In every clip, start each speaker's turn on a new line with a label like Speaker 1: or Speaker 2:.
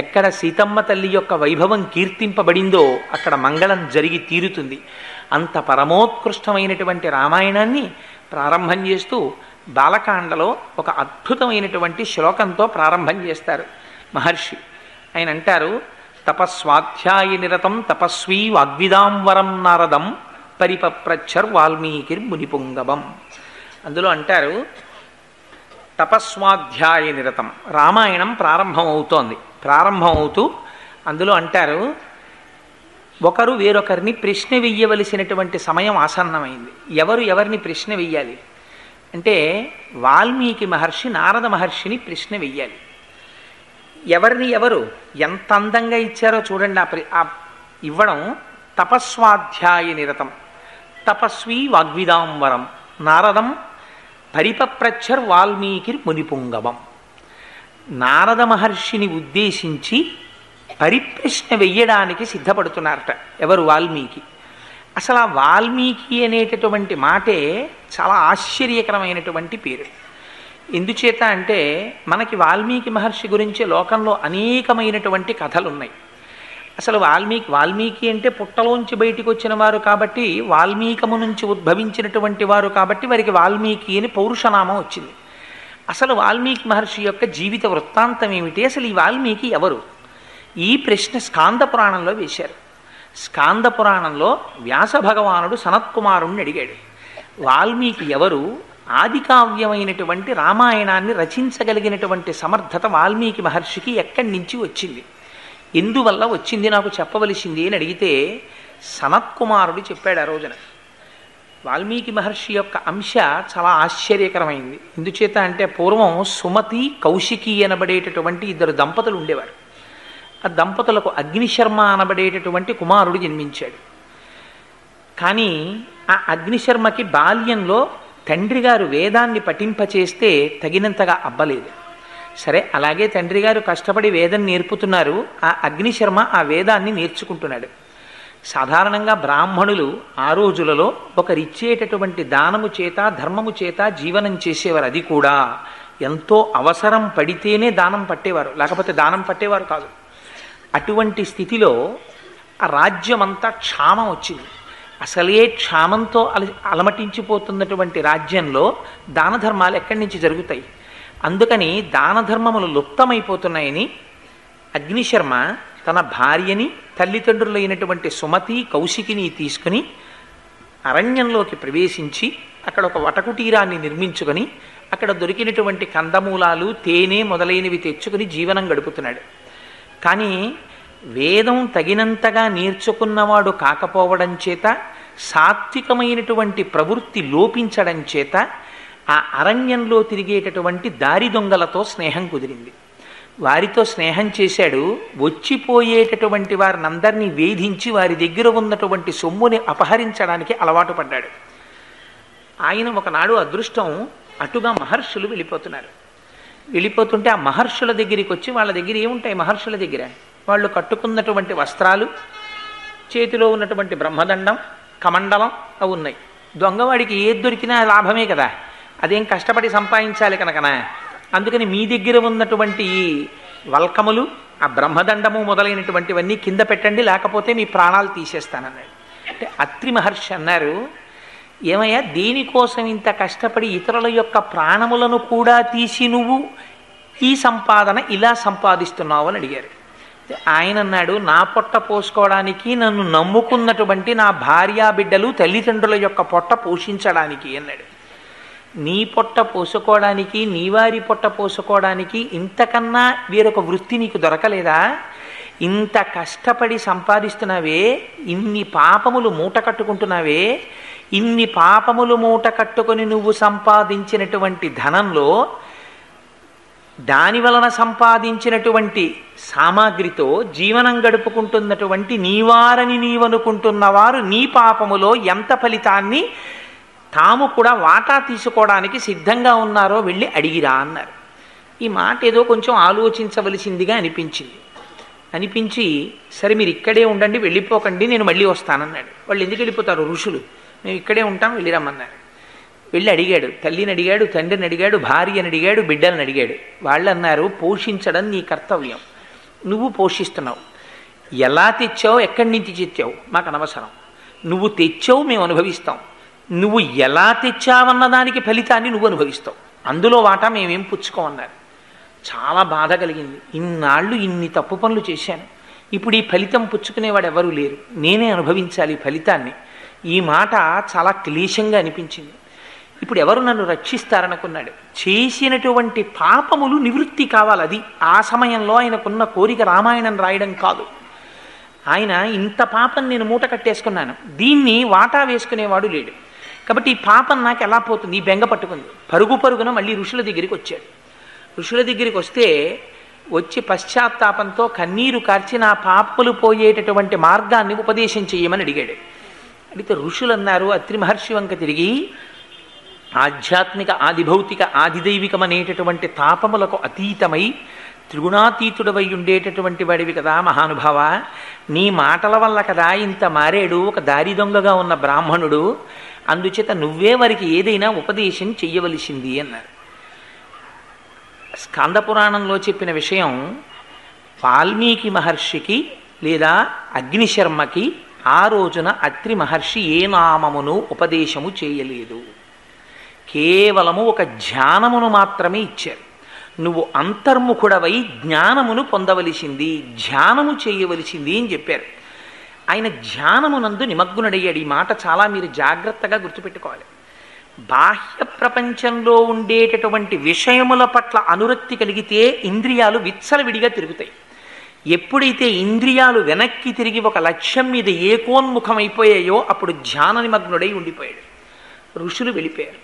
Speaker 1: ఎక్కడ సీతమ్మ తల్లి యొక్క వైభవం కీర్తింపబడిందో అక్కడ మంగళం జరిగి తీరుతుంది. అంత పరమోత్కృష్టమైనటువంటి రామాయణాన్ని ప్రారంభం చేస్తూ బాలకాండలో ఒక అద్భుతమైనటువంటి శ్లోకంతో ప్రారంభం చేస్తారు మహర్షి. ఆయన అంటారు, తపస్వాధ్యాయ నిరతం తపస్వీ వాగ్విదాంవరం నారదం పరిపప్రచ్చర్ వాల్మీకిర్మునిపుంగవం. అందులో అంటారు, తపస్వాధ్యాయ నిరతం రామాయణం ప్రారంభమవుతోంది. ప్రారంభమవుతూ అందులో అంటారు, ఒకరు వేరొకరిని ప్రశ్న వెయ్యవలసినటువంటి సమయం ఆసన్నమైంది. ఎవరు ఎవరిని ప్రశ్న వెయ్యాలి అంటే వాల్మీకి మహర్షి నారద మహర్షిని ప్రశ్న వెయ్యాలి. ఎవరిని ఎవరు ఎంత అందంగా ఇచ్చారో చూడండి. ఆ ఇవ్వడం తపస్వాధ్యాయ నిరతం తపస్వీ వాగ్విదాంవరం నారదం పరిపప్రచ్చర్ వాల్మీకిర్ మునిపుంగవం. నారద మహర్షిని ఉద్దేశించి పరిప్రశ్న వెయ్యడానికి సిద్ధపడుతున్నారట ఎవరు? వాల్మీకి. అసలు ఆ వాల్మీకి అనేటటువంటి మాటే చాలా ఆశ్చర్యకరమైనటువంటి పేరు. ఎందుచేత అంటే మనకి వాల్మీకి మహర్షి గురించి లోకంలో అనేకమైనటువంటి కథలు ఉన్నాయి. అసలు వాల్మీకి అంటే పుట్టలోంచి బయటికి వచ్చిన వారు కాబట్టి, వాల్మీకము నుంచి ఉద్భవించినటువంటి వారు కాబట్టి వారికి వాల్మీకి అని పౌరుషనామం వచ్చింది. అసలు వాల్మీకి మహర్షి యొక్క జీవిత వృత్తాంతం ఏమిటి? అసలు ఈ వాల్మీకి ఎవరు? ఈ ప్రశ్న స్కాంద పురాణంలో వేశారు. స్కాంద పురాణంలో వ్యాస భగవానుడు సనత్కుమారుణ్ణి అడిగాడు, వాల్మీకి ఎవరు? ఆది కావ్యమైనటువంటి రామాయణాన్ని రచించగలిగినటువంటి సమర్థత వాల్మీకి మహర్షికి ఎక్కడి నుంచి వచ్చింది, ఎందువల్ల వచ్చింది, నాకు చెప్పవలసింది అని అడిగితే సనత్కుమారుడు చెప్పాడు ఆ రోజున. వాల్మీకి మహర్షి యొక్క అంశ చాలా ఆశ్చర్యకరమైంది. ఎందుచేత అంటే పూర్వం సుమతి కౌశికి అనబడేటటువంటి ఇద్దరు దంపతులు ఉండేవారు. ఆ దంపతులకు అగ్నిశర్మ అనబడేటటువంటి కుమారుడు జన్మించాడు. కానీ ఆ అగ్నిశర్మకి బాల్యంలో తండ్రి గారు వేదాన్ని పఠింపచేస్తే తగినంతగా అబ్బలేదు. సరే, అలాగే తండ్రి గారు కష్టపడి వేదం నేర్పుతున్నారు, ఆ అగ్నిశర్మ ఆ వేదాన్ని నేర్చుకుంటున్నాడు. సాధారణంగా బ్రాహ్మణులు ఆ రోజులలో ఒకరిచ్చేటటువంటి దానము చేత ధర్మము చేత జీవనం చేసేవారు. అది కూడా ఎంతో అవసరం పడితేనే దానం పట్టేవారు, లేకపోతే దానం పట్టేవారు కాదు. అటువంటి స్థితిలో ఆ రాజ్యమంతా క్షామం వచ్చింది. అసలే క్షామంతో అలమటించిపోతున్నటువంటి రాజ్యంలో దాన ధర్మాలు ఎక్కడి నుంచి జరుగుతాయి? అందుకని దాన ధర్మములు లుప్తమైపోతున్నాయని అగ్నిశర్మ తన భార్యని తల్లిదండ్రులైనటువంటి సుమతి కౌశికిని తీసుకుని అరణ్యంలోకి ప్రవేశించి అక్కడ ఒక వటకుటీరాన్ని నిర్మించుకొని అక్కడ దొరికినటువంటి కందమూలాలు తేనె మొదలైనవి తెచ్చుకుని జీవనం గడుపుతున్నాడు. కానీ వేదం తగినంతగా నేర్చుకున్నవాడు కాకపోవడం చేత, సాత్వికమైనటువంటి ప్రవృత్తి లోపించడం చేత ఆ అరణ్యంలో తిరిగేటటువంటి దారి దొంగలతో స్నేహం కుదిరింది. వారితో స్నేహం చేశాడు. వచ్చిపోయేటటువంటి వారిని అందరినీ వేధించి వారి దగ్గర ఉన్నటువంటి సొమ్ముని అపహరించడానికి అలవాటు పడ్డాడు. ఆయన ఒకనాడు అదృష్టం, అటుగా మహర్షులు వెళ్ళిపోతున్నారు. వెళ్ళిపోతుంటే ఆ మహర్షుల దగ్గరికి వచ్చి, వాళ్ళ దగ్గర ఏముంటాయి మహర్షుల దగ్గర? వాళ్ళు కట్టుకున్నటువంటి వస్త్రాలు, చేతిలో ఉన్నటువంటి బ్రహ్మదండం, కమండలం అవి ఉన్నాయి. దొంగవాడికి ఏది దొరికినా లాభమే కదా, అదేం కష్టపడి సంపాదించాలి కనుకనా. అందుకని మీ దగ్గర ఉన్నటువంటి ఈ వల్కములు, ఆ బ్రహ్మదండము మొదలైనటువంటివన్నీ కింద పెట్టండి, లేకపోతే మీ ప్రాణాలు తీసేస్తానన్నాడు. అంటే అత్రి మహర్షి అన్నారు, ఏమయ్యా దేనికోసం ఇంత కష్టపడి ఇతరుల యొక్క ప్రాణములను కూడా తీసి నువ్వు ఈ సంపాదన ఇలా సంపాదిస్తున్నావు అని అడిగారు. ఆయన అన్నాడు, నా పొట్ట పోసుకోవడానికి, నన్ను నమ్ముకున్నటువంటి నా భార్యా బిడ్డలు తల్లిదండ్రుల యొక్క పొట్ట పోషించడానికి అన్నాడు. నీ పొట్ట పోసుకోవడానికి, నీ వారి పొట్ట పోసుకోవడానికి ఇంతకన్నా వేరొక వృత్తి నీకు దొరకలేదా? ఇంత కష్టపడి సంపాదిస్తున్నావే, ఇన్ని పాపములు మూట కట్టుకుంటున్నావే, ఇన్ని పాపములు మూట కట్టుకొని నువ్వు సంపాదించినటువంటి ధనంలో దాని వలన సంపాదించినటువంటి సామాగ్రితో జీవనం గడుపుకుంటున్నటువంటి నీవారని నీవనుకుంటున్న వారు నీ పాపములో ఎంత ఫలితాన్ని తాము కూడా వాటా తీసుకోవడానికి సిద్ధంగా ఉన్నారో వెళ్ళి అడిగిరా అన్నారు. ఈ మాట ఏదో కొంచెం ఆలోచించవలసిందిగా అనిపించి సరే మీరు ఇక్కడే ఉండండి, వెళ్ళిపోకండి, నేను మళ్ళీ వస్తానన్నాడు. వాళ్ళు ఎందుకు వెళ్ళిపోతారు? ఋషులు. మేము ఇక్కడే ఉంటాం, వెళ్ళిరమ్మన్నారు. వెళ్ళి అడిగాడు, తల్లిని అడిగాడు, తండ్రిని అడిగాడు, భార్యని అడిగాడు, బిడ్డలను అడిగాడు. వాళ్ళు అన్నారు, పోషించడం నీ కర్తవ్యం, నువ్వు పోషిస్తున్నావు. ఎలా తెచ్చావు, ఎక్కడి నుంచి తెచ్చావు మాకు అనవసరం. నువ్వు తెచ్చావు, మేము అనుభవిస్తాం. నువ్వు ఎలా తెచ్చావన్న దానికి ఫలితాన్ని నువ్వు అనుభవిస్తావు, అందులో వాటా మేమేం పుచ్చుకోమన్నారు. చాలా బాధ కలిగింది. ఇన్నాళ్ళు ఇన్ని తప్పు పనులు చేశాను, ఇప్పుడు ఈ ఫలితం పుచ్చుకునేవాడు ఎవరూ లేరు, నేనే అనుభవించాలి ఈ ఫలితాన్ని. ఈ మాట చాలా క్లేశంగా అనిపించింది. ఇప్పుడు ఎవరు నన్ను రక్షిస్తారనుకున్నాడు. చేసినటువంటి పాపములు నివృత్తి కావాలి. అది ఆ సమయంలో ఆయనకున్న కోరిక రామాయణం రాయడం కాదు. ఆయన ఇంత పాపం నేను మూట కట్టేసుకున్నాను, దీన్ని వాటా వేసుకునేవాడు లేడు, కాబట్టి ఈ పాపం నాకు ఎలా పోతుంది, ఈ బెంగ పట్టుకుంది. పరుగు పరుగున మళ్ళీ ఋషుల దగ్గరికి వచ్చాడు. ఋషుల దగ్గరికి వస్తే వచ్చి పశ్చాత్తాపంతో కన్నీరు కార్చి నా పాపములు పోయేటటువంటి మార్గాన్ని ఉపదేశం చేయమని అడిగాడు. అడిగితే ఋషులు అన్నారు, అత్రి మహర్షి వంక తిరిగి, ఆధ్యాత్మిక ఆదిభౌతిక ఆదిదైవికం అనేటటువంటి తాపములకు అతీతమై త్రిగుణాతీతుడవై ఉండేటటువంటి వాడివి కదా మహానుభావ, నీ మాటల వల్ల కదా ఇంత మారేడు ఒక దారి దొంగగా ఉన్న బ్రాహ్మణుడు, అందుచేత నువ్వే వారికి ఏదైనా ఉపదేశం చెయ్యవలసింది అన్నారు. స్కంద పురాణంలో చెప్పిన విషయం వాల్మీకి మహర్షికి లేదా అగ్నిశర్మకి ఆ రోజున అత్రి మహర్షి ఏ నామమును ఉపదేశము చేయలేదు, కేవలము ఒక ధ్యానమును మాత్రమే ఇచ్చారు. నువ్వు అంతర్ముఖుడవై జ్ఞానమును పొందవలసింది, ధ్యానము చేయవలసింది అని చెప్పారు. ఆయన ధ్యానమునందు నిమగ్నుడయ్యాడు. ఈ మాట చాలా మీరు జాగ్రత్తగా గుర్తుపెట్టుకోవాలి. బాహ్య ప్రపంచంలో ఉండేటటువంటి విషయముల పట్ల అనురక్తి కలిగితే ఇంద్రియాలు విచ్చలవిడిగా తిరుగుతాయి. ఎప్పుడైతే ఇంద్రియాలు వెనక్కి తిరిగి ఒక లక్ష్యం మీద ఏకోన్ముఖమైపోయాయో అప్పుడు ధ్యాన నిమగ్నుడై ఉండిపోయాడు. ఋషులు వెళ్ళిపోయారు.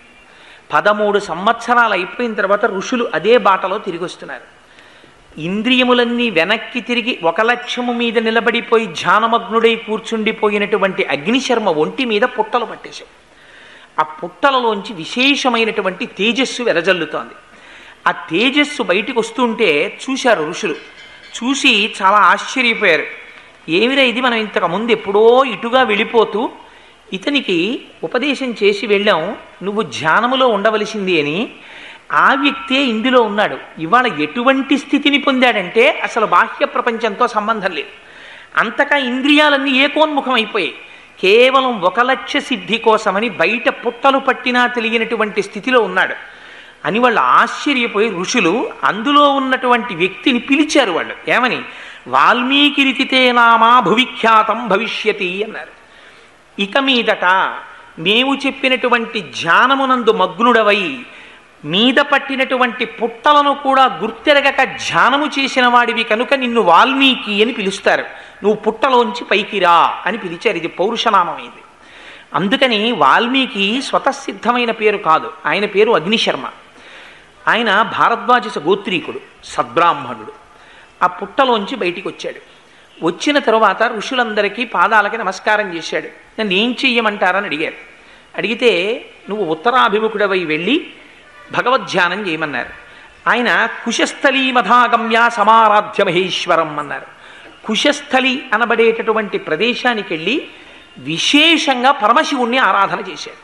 Speaker 1: 13 సంవత్సరాలు అయిపోయిన తర్వాత ఋషులు అదే బాటలో తిరిగి వస్తున్నారు. ఇంద్రియములన్నీ వెనక్కి తిరిగి ఒక లక్ష్యము మీద నిలబడిపోయి ధ్యానమగ్నుడై కూర్చుండిపోయినటువంటి అగ్నిశర్మ ఒంటి మీద పుట్టలు పట్టేశాం. ఆ పుట్టలలోంచి విశేషమైనటువంటి తేజస్సు వెదజల్లుతోంది. ఆ తేజస్సు బయటికి వస్తుంటే చూశారు ఋషులు. చూసి చాలా ఆశ్చర్యపోయారు. ఏమిరా ఇది, మనం ఇంతకుముందు ఎప్పుడో ఇటుగా వెళ్ళిపోతూ ఇతనికి ఉపదేశం చేసి వెళ్ళాం, నువ్వు ధ్యానములో ఉండవలసింది అని. ఆ వ్యక్తే ఇందులో ఉన్నాడు. ఇవాళ ఎటువంటి స్థితిని పొందాడంటే అసలు బాహ్య ప్రపంచంతో సంబంధం లేదు, అంతగా ఇంద్రియాలన్నీ ఏకోన్ముఖం అయిపోయాయి. కేవలం ఒక లక్ష్య సిద్ధి కోసమని బయట పుట్టలు పట్టినా తెలియనటువంటి స్థితిలో ఉన్నాడు అని వాళ్ళు ఆశ్చర్యపోయి ఋషులు అందులో ఉన్నటువంటి వ్యక్తిని పిలిచారు. వాళ్ళు ఏమని, వాల్మీకి రితితే నామా భువిఖ్యాతం భవిష్యతి అన్నారు. ఇక మీదట మేము చెప్పినటువంటి ధ్యానమునందు మగ్నుడవై మీద పట్టినటువంటి పుట్టలను కూడా గుర్తెరగక ధ్యానము చేసిన వాడివి కనుక నిన్ను వాల్మీకి అని పిలుస్తారు, నువ్వు పుట్టలోంచి పైకి రా అని పిలిచారు. ఇది పౌరుషనామమైంది. అందుకని వాల్మీకి స్వతసిద్ధమైన పేరు కాదు, ఆయన పేరు అగ్నిశర్మ. ఆయన భారద్వాజ గోత్రీకుడు, సద్బ్రాహ్మణుడు. ఆ పుట్టలోంచి బయటికి వచ్చాడు. వచ్చిన తరువాత ఋషులందరికీ పాదాలకి నమస్కారం చేశాడు. నన్ను ఏం చెయ్యమంటారని అడిగారు. అడిగితే నువ్వు ఉత్తరాభిముఖుడవై వెళ్ళి భగవద్ధ్యానం చేయమన్నారు. ఆయన కుశస్థలీ మధాగమ్య సమారాధ్య మహేశ్వరం అన్నారు. కుశస్థలి అనబడేటటువంటి ప్రదేశానికి వెళ్ళి విశేషంగా పరమశివుణ్ణి ఆరాధన చేశాడు.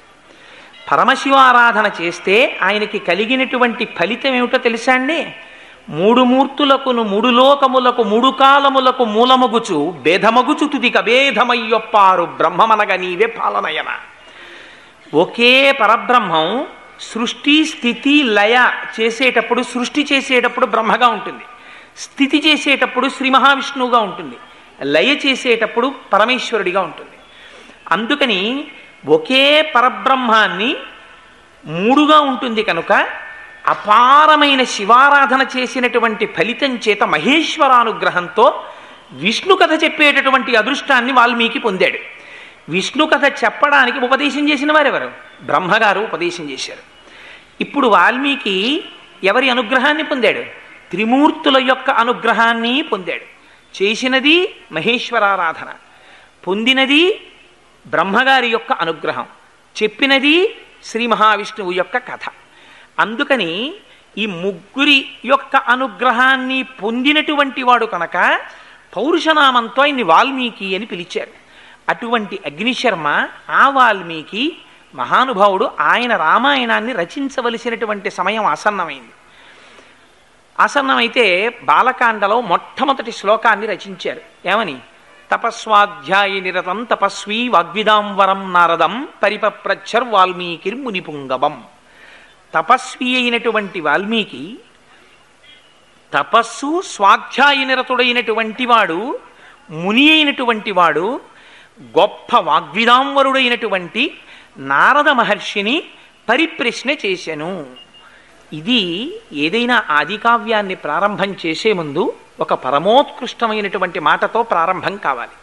Speaker 1: పరమశివ ఆరాధన చేస్తే ఆయనకి కలిగినటువంటి ఫలితం ఏమిటో తెలుసా అండి? 3 మూర్తులకును 3 లోకములకు 3 కాలములకు మూలమగుచు భేదమగుచు తుదిక భేదమయ్యొప్పారు బ్రహ్మమనగ నీవే పాలనయన. ఒకే పరబ్రహ్మం సృష్టి స్థితి లయ చేసేటప్పుడు, సృష్టి చేసేటప్పుడు బ్రహ్మగా ఉంటుంది, స్థితి చేసేటప్పుడు శ్రీ మహావిష్ణువుగా ఉంటుంది, లయ చేసేటప్పుడు పరమేశ్వరుడిగా ఉంటుంది. అందుకని ఒకే పరబ్రహ్మాన్ని 3గా ఉంటుంది కనుక అపారమైన శివారాధన చేసినటువంటి ఫలితం చేత మహేశ్వరానుగ్రహంతో విష్ణు కథ చెప్పేటటువంటి అదృష్టాన్ని వాల్మీకి పొందాడు. విష్ణు కథ చెప్పడానికి ఉపదేశం చేసిన వారెవరు? బ్రహ్మగారు ఉపదేశం చేశారు. ఇప్పుడు వాల్మీకి ఎవరి అనుగ్రహాన్ని పొందాడు? త్రిమూర్తుల యొక్క అనుగ్రహాన్ని పొందాడు. చేసినది మహేశ్వరారాధన, పొందినది బ్రహ్మగారి యొక్క అనుగ్రహం, చెప్పినది శ్రీ మహావిష్ణువు యొక్క కథ. అందుకని ఈ ముగ్గురి యొక్క అనుగ్రహాన్ని పొందినటువంటి వాడు కనుక పౌరుషనామంతో ఆయన్ని వాల్మీకి అని పిలిచారు. అటువంటి అగ్నిశర్మ ఆ వాల్మీకి మహానుభావుడు ఆయన రామాయణాన్ని రచించవలసినటువంటి సమయం ఆసన్నమైంది. ఆసన్నమైతే బాలకాండలో మొట్టమొదటి శ్లోకాన్ని రచించారు. ఏమని? తపస్వాధ్యాయ నిరతం తపస్వీ వాగ్విదాంవరం నారదం పరిపప్రచ్చర్ వాల్మీకిర్మునిపుంగవం. తపస్వి అయినటువంటి వాల్మీకి, తపస్సు స్వాధ్యాయ నిరతుడైనటువంటి వాడు, ముని అయినటువంటి వాడు, గొప్ప వాగ్విదాంవరుడైనటువంటి నారద మహర్షిని పరిప్రశ్న చేశాను. ఇది ఏదైనా ఆదికావ్యాన్ని ప్రారంభం చేసే ముందు ఒక పరమోత్కృష్టమైనటువంటి మాటతో ప్రారంభం కావాలి.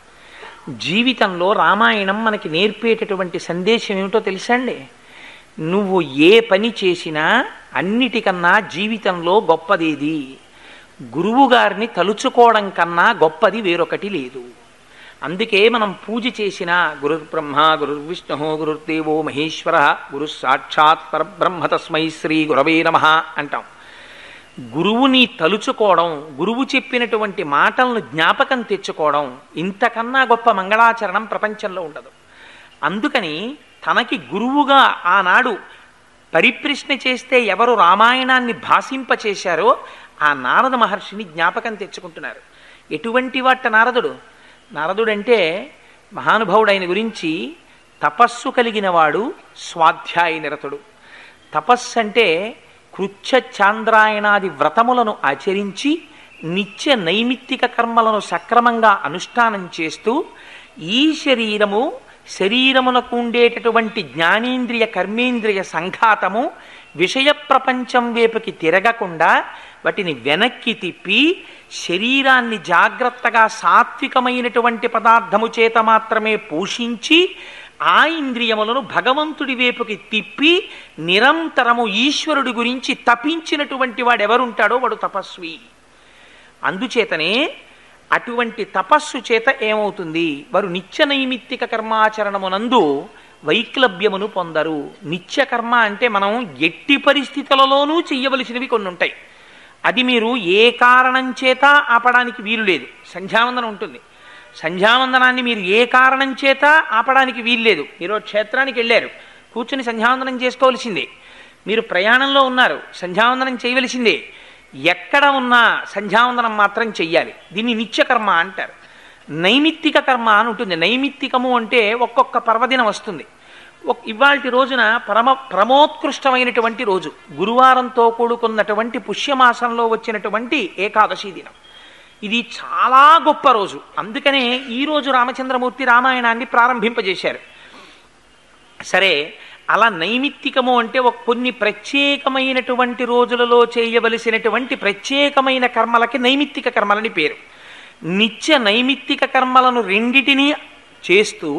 Speaker 1: జీవితంలో రామాయణం మనకి నేర్పేటటువంటి సందేశం ఏమిటో తెలుసండి? నువ్వు ఏ పని చేసినా అన్నిటికన్నా జీవితంలో గొప్పదేది? గురువుగారిని తలుచుకోవడం కన్నా గొప్పది వేరొకటి లేదు. అందుకే మనం పూజ చేసిన గురుర్బ్రహ్మ గురుర్విష్ణు గురుర్దేవో మహేశ్వర గురు సాక్షాత్ పరబ్రహ్మ తస్మై శ్రీ గురవే నమః అంటాం. గురువుని తలుచుకోవడం, గురువు చెప్పినటువంటి మాటలను జ్ఞాపకం తెచ్చుకోవడం, ఇంతకన్నా గొప్ప మంగళాచరణం ప్రపంచంలో ఉండదు. అందుకని తనకి గురువుగా ఆనాడు పరిప్రశ్న చేస్తే ఎవరు రామాయణాన్ని భాషింపచేశారో ఆ నారద మహర్షిని జ్ఞాపకం తెచ్చుకుంటున్నారు. ఎటువంటి వాట నారదుడు? నారదుడంటే మహానుభావుడు. ఆయన గురించి తపస్సు కలిగిన వాడు, స్వాధ్యాయ నిరతుడు. తపస్సు అంటే కృచ్ఛ చాంద్రాయణాది వ్రతములను ఆచరించి నిత్య నైమిత్తిక కర్మలను సక్రమంగా అనుష్ఠానం చేస్తూ ఈ శరీరమునకు ఉండేటటువంటి జ్ఞానేంద్రియ కర్మేంద్రియ సంఘాతము విషయ ప్రపంచం వైపుకి తిరగకుండా వాటిని వెనక్కి తిప్పి శరీరాన్ని జాగ్రత్తగా సాత్వికమైనటువంటి పదార్థము చేత మాత్రమే పోషించి ఆ ఇంద్రియములను భగవంతుడి వైపుకి తిప్పి నిరంతరము ఈశ్వరుడి గురించి తపించినటువంటి వాడెవరుంటాడో వాడు తపస్వి. అందుచేతనే అటువంటి తపస్సు చేత ఏమవుతుంది? వారు నిత్య నైమిత్తిక కర్మాచరణమునందు వైక్లభ్యమును పొందరు. నిత్య కర్మ అంటే మనం ఎట్టి పరిస్థితులలోనూ చెయ్యవలసినవి కొన్ని ఉంటాయి. అది మీరు ఏ కారణం చేత ఆపడానికి వీలు లేదు. సంధ్యావందనం ఉంటుంది. సంధ్యావందనాన్ని మీరు ఏ కారణం చేత ఆపడానికి వీల్లేదు. మీరు క్షేత్రానికి వెళ్ళారు, కూర్చుని సంధ్యావందనం చేసుకోవలసిందే. మీరు ప్రయాణంలో ఉన్నారు, సంధ్యావందనం చేయవలసిందే. ఎక్కడ ఉన్నా సంధ్యావందనం మాత్రం చెయ్యాలి. దీన్ని నిత్యకర్మ అంటారు. నైమిత్తిక కర్మ అని ఉంటుంది. నైమిత్తికము అంటే ఒక్కొక్క పర్వదినం వస్తుంది. ఇవాల్టి రోజున పరమోత్కృష్టమైనటువంటి రోజు, గురువారంతో కూడుకున్నటువంటి పుష్యమాసంలో వచ్చినటువంటి ఏకాదశి దినం. ఇది చాలా గొప్ప రోజు. అందుకనే ఈరోజు రామచంద్రమూర్తి రామాయణాన్ని ప్రారంభింపజేశారు. సరే, అలా నైమిత్తికము అంటే కొన్ని ప్రత్యేకమైనటువంటి రోజులలో చేయవలసినటువంటి ప్రత్యేకమైన కర్మలకి నైమిత్తిక కర్మలని పేరు. నిత్య నైమిత్తిక కర్మలను రెండిటినీ చేస్తూ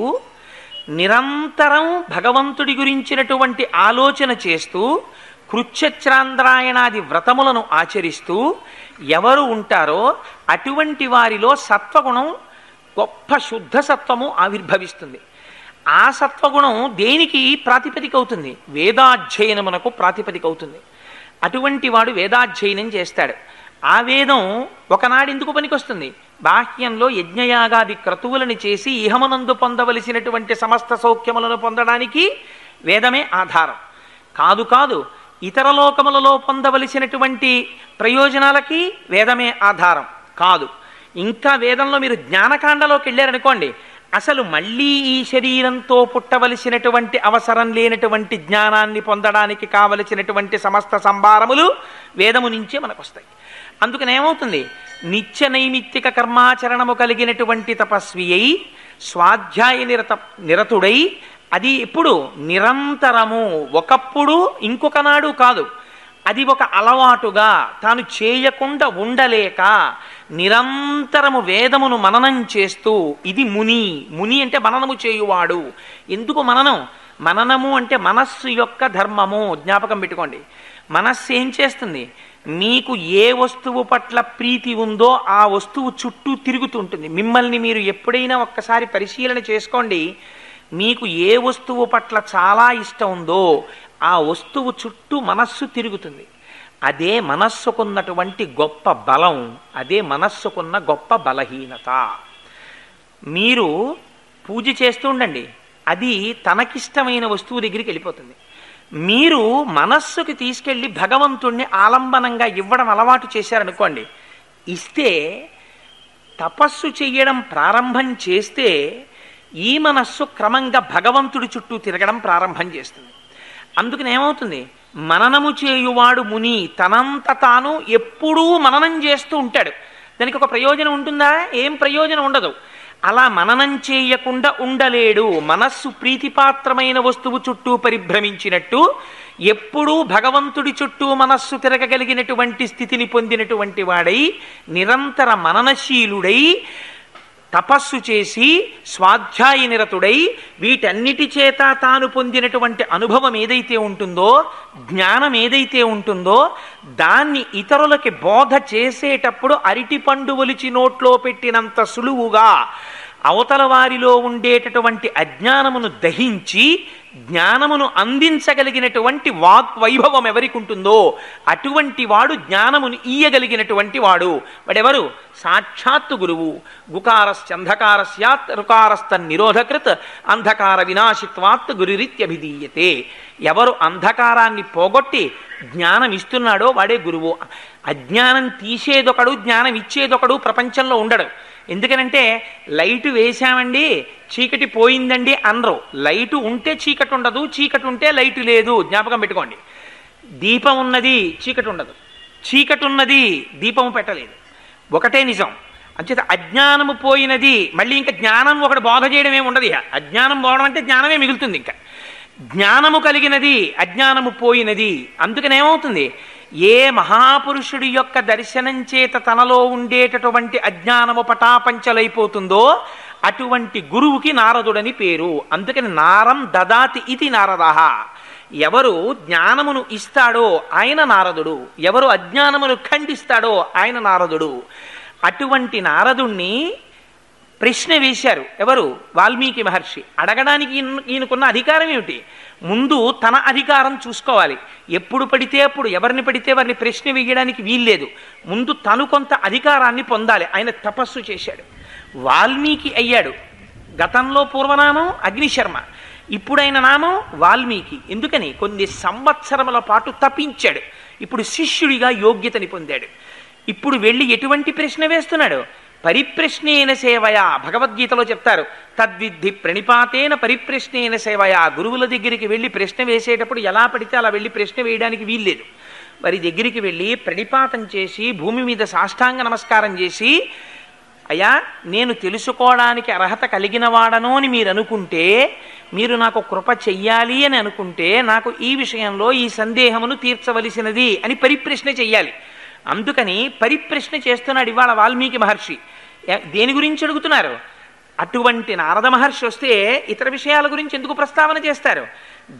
Speaker 1: నిరంతరం భగవంతుడి గురించినటువంటి ఆలోచన చేస్తూ కృచ్ఛ్రాంద్రాయణాది వ్రతములను ఆచరిస్తూ ఎవరు ఉంటారో అటువంటి వారిలో సత్వగుణం, గొప్ప శుద్ధ సత్వము ఆవిర్భవిస్తుంది. ఆ సత్వగుణం దేనికి ప్రాతిపదిక అవుతుంది? వేదాధ్యయనమునకు ప్రాతిపదిక అవుతుంది. అటువంటి వాడు వేదాధ్యయనం చేస్తాడు. ఆ వేదం ఒకనాడు ఎందుకు పనికొస్తుంది? బాహ్యంలో యజ్ఞయాగాది క్రతువులను చేసి ఇహమునందు పొందవలసినటువంటి సమస్త సౌఖ్యములను పొందడానికి వేదమే ఆధారం. కాదు, ఇతర లోకములలో పొందవలసినటువంటి ప్రయోజనాలకి వేదమే ఆధారం కాదు. ఇంకా వేదంలో మీరు జ్ఞానకాండలోకి వెళ్ళారనుకోండి, అసలు మళ్ళీ ఈ శరీరంతో పుట్టవలసినటువంటి అవసరం లేనటువంటి జ్ఞానాన్ని పొందడానికి కావలసినటువంటి సమస్త సంభారములు వేదము నుంచే మనకు వస్తాయి. అందుకని ఏమవుతుంది? నిత్య నైమిత్తిక కర్మాచరణము కలిగినటువంటి తపస్వి అయి స్వాధ్యాయ నిరతుడై, అది ఎప్పుడు? నిరంతరము, ఒకప్పుడు ఇంకొక నాడు కాదు. అది ఒక అలవాటుగా తాను చేయకుండా ఉండలేక నిరంతరము వేదమును మననం చేస్తూ, ఇది ముని అంటే మననము చేయువాడు. ఎందుకు మననం? మననము అంటే మనస్సు యొక్క ధర్మము. జ్ఞాపకం పెట్టుకోండి. మనస్సు ఏం చేస్తుంది? మీకు ఏ వస్తువు పట్ల ప్రీతి ఉందో ఆ వస్తువు చుట్టూ తిరుగుతుంటుంది. మిమ్మల్ని మీరు ఎప్పుడైనా ఒక్కసారి పరిశీలన చేసుకోండి. మీకు ఏ వస్తువు పట్ల చాలా ఇష్టం ఉందో ఆ వస్తువు చుట్టూ మనస్సు తిరుగుతుంది. అదే మనస్సుకున్నటువంటి గొప్ప బలం, అదే మనస్సుకున్న గొప్ప బలహీనత. మీరు పూజ చేస్తూ ఉండండి, అది తనకిష్టమైన వస్తువు దగ్గరికి వెళ్ళిపోతుంది. మీరు మనస్సుకి తీసుకెళ్ళి భగవంతుణ్ణి ఆలంబనంగా ఇవ్వడం అలవాటు చేశారనుకోండి, ఇస్తే తపస్సు చెయ్యడం ప్రారంభం చేస్తే ఈ మనస్సు క్రమంగా భగవంతుడి చుట్టూ తిరగడం ప్రారంభం చేస్తుంది. అందుకని ఏమవుతుంది, మననము చేయువాడు ముని తనంత తాను ఎప్పుడూ మననం చేస్తూ ఉంటాడు. దానికి ఒక ప్రయోజనం ఉంటుందా? ఏం ప్రయోజనం ఉండదు. అలా మననం చేయకుండా ఉండలేడు. మనస్సు ప్రీతిపాత్రమైన వస్తువు చుట్టూ పరిభ్రమించినట్టు ఎప్పుడూ భగవంతుడి చుట్టూ మనస్సు తిరగగలిగినటువంటి స్థితిని పొందినటువంటి వాడై నిరంతర మననశీలుడై తపస్సు చేసి స్వాధ్యాయ నిరతుడై వీటన్నిటి చేత తాను పొందినటువంటి అనుభవం ఏదైతే ఉంటుందో, జ్ఞానం ఏదైతే ఉంటుందో, దాన్ని ఇతరులకి బోధ చేసేటప్పుడు అరటిపండు ఒలిచి నోట్లో పెట్టినంత సులువుగా అవతల వారిలో ఉండేటటువంటి అజ్ఞానమును దహించి జ్ఞానమును అందించగలిగినటువంటి వాగ్వైభవం ఎవరికి ఉంటుందో అటువంటి వాడు జ్ఞానమును ఇయ్యగలిగినటువంటి వాడు. వాడెవరు? సాక్షాత్తు గురువు. గుకారస్యంధకారస్యాత్ రుకారస్తన్నిరోధకృత్ అంధకార వినాశిత్వాత్ గురురిత్యభిధీయతే. ఎవరు అంధకారాన్ని పోగొట్టి జ్ఞానం ఇస్తున్నాడో వాడే గురువు. అజ్ఞానం తీసేదొకడు, జ్ఞానం ఇచ్చేదొకడు ప్రపంచంలో ఉండడు. ఎందుకనంటే లైటు వేశామండి చీకటి పోయిందండి అనరు. లైటు ఉంటే చీకటి ఉండదు, చీకటి ఉంటే లైటు లేదు. జ్ఞాపకం పెట్టుకోండి. దీపం ఉన్నది, చీకటి ఉండదు. చీకటి ఉన్నది, దీపము పెట్టలేదు. ఒకటే నిజం. అంచేత అజ్ఞానము పోయినది, మళ్ళీ ఇంకా జ్ఞానం ఒకటి బోధ చేయడం ఏమి ఉండదు. అజ్ఞానం పోవడం అంటే జ్ఞానమే మిగులుతుంది. ఇంకా జ్ఞానము కలిగినది, అజ్ఞానము పోయినది. అందుకని ఏమవుతుంది, ఏ మహాపురుషుడి యొక్క దర్శనం చేత తనలో ఉండేటటువంటి అజ్ఞానము పటాపంచలైపోతుందో అటువంటి గురువుకి నారదుడని పేరు. అందుకని నారం దదాతి ఇది నారదః. ఎవరు జ్ఞానమును ఇస్తాడో ఆయన నారదుడు, ఎవరు అజ్ఞానమును ఖండిస్తాడో ఆయన నారదుడు. అటువంటి నారదుణ్ణి ప్రశ్న వేశారు ఎవరు? వాల్మీకి మహర్షి. అడగడానికి ఈయనకున్న అధికారం ఏమిటి? ముందు తన అధికారం చూసుకోవాలి. ఎప్పుడు పడితే అప్పుడు ఎవరిని పడితే వారిని ప్రశ్న వేయడానికి వీల్లేదు. ముందు తను కొంత అధికారాన్ని పొందాలి. ఆయన తపస్సు చేశాడు, వాల్మీకి అయ్యాడు. గతంలో పూర్వనామం అగ్నిశర్మ, ఇప్పుడు ఆయన నామం వాల్మీకి. ఎందుకని? కొన్ని సంవత్సరముల పాటు తపించాడు. ఇప్పుడు శిష్యుడిగా యోగ్యతని పొందాడు. ఇప్పుడు వెళ్ళి ఎటువంటి ప్రశ్న వేస్తున్నాడు? పరిప్రశ్నేన సేవయా. భగవద్గీతలో చెప్తారు, తద్విద్ధి ప్రణిపాతేన పరిప్రశ్నేన సేవయా. గురువుల దగ్గరికి వెళ్ళి ప్రశ్న వేసేటప్పుడు ఎలా పడితే అలా వెళ్ళి ప్రశ్న వేయడానికి వీల్లేదు. వారి దగ్గరికి వెళ్ళి ప్రణిపాతం చేసి భూమి మీద సాష్టాంగ నమస్కారం చేసి, అయ్యా నేను తెలుసుకోవడానికి అర్హత కలిగిన వాడను అని మీరు అనుకుంటే, మీరు నాకు కృప చెయ్యాలి అని అనుకుంటే, నాకు ఈ విషయంలో ఈ సందేహమును తీర్చవలసినది అని పరిప్రశ్న చెయ్యాలి. అందుకని పరిప్రశ్న చేస్తున్నాడు ఇవాళ వాల్మీకి మహర్షి. దేని గురించి అడుగుతున్నారు? అటువంటి నారద మహర్షి వస్తే ఇతర విషయాల గురించి ఎందుకు ప్రస్తావన చేస్తారు?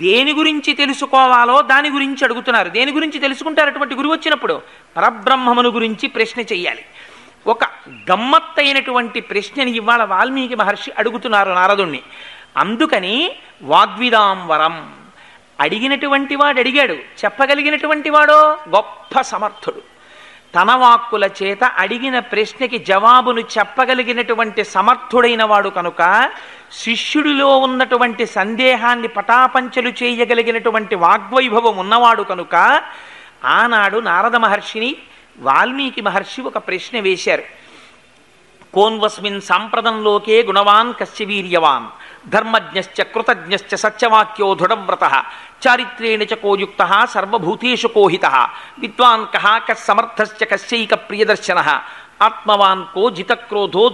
Speaker 1: దేని గురించి తెలుసుకోవాలో దాని గురించి అడుగుతున్నారు. దేని గురించి తెలుసుకుంటారు అటువంటి గురువు వచ్చినప్పుడు? పరబ్రహ్మమును గురించి ప్రశ్న చెయ్యాలి. ఒక గమ్మత్తైనటువంటి ప్రశ్నని ఇవాళ వాల్మీకి మహర్షి అడుగుతున్నారు నారదుణ్ణి. అందుకని వాగ్విదాంవరం. అడిగినటువంటి వాడు అడిగాడు, చెప్పగలిగినటువంటి వాడో గొప్ప సమర్థుడు. తన వాక్కుల చేత అడిగిన ప్రశ్నకి జవాబును చెప్పగలిగినటువంటి సమర్థుడైన వాడు కనుక, శిష్యుడిలో ఉన్నటువంటి సందేహాన్ని పటాపంచలు చేయగలిగినటువంటి వాగ్వైభవం ఉన్నవాడు కనుక, ఆనాడు నారద మహర్షిని వాల్మీకి మహర్షి ఒక ప్రశ్న వేశారు. కోన్వస్మిన్ సాంప్రదంలోకే గుణవాన్ కస్య వీర్యవాన్ ధర్మజ్ఞశ్చ కృతజ్ఞశ్చ సత్యవాక్యో దృఢవ్రతః చారిత్రేణ చ కోయుక్తః సర్వభూతేషు కోహితః విద్వాన్ కః కస్సమర్థశ్చ కస్యైక ప్రియదర్శనః ఆత్మవాన్ కో జితక్రోధో